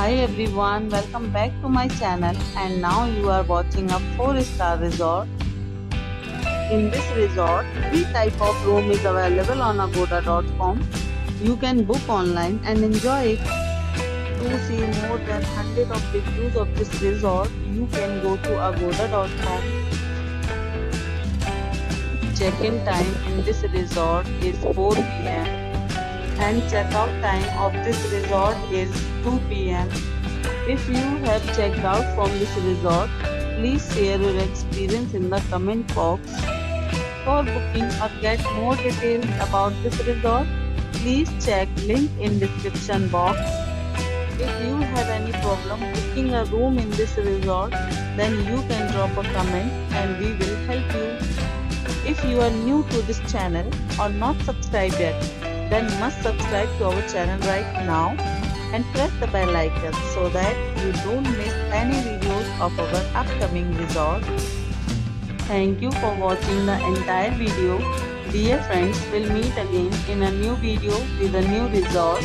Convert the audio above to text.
Hi everyone, welcome back to my channel, and now you are watching a 4-star resort. In this resort, three type of room is available on agoda.com. You can book online and enjoy it. To see more than 100 of reviews of this resort, you can go to agoda.com. Check-in time in this resort is 4 p.m. and check-out time of this resort is 2 p.m. If you have checked out from this resort, please share your experience in the comment box. For booking or get more details about this resort, please check link in description box. If you have any problem booking a room in this resort, then you can drop a comment and we will help you. If you are new to this channel or not subscribed yet, then must subscribe to our channel right now and press the bell icon so that you don't miss any videos of our upcoming resort. Thank you for watching the entire video. Dear friends, we'll meet again in a new video with a new resort.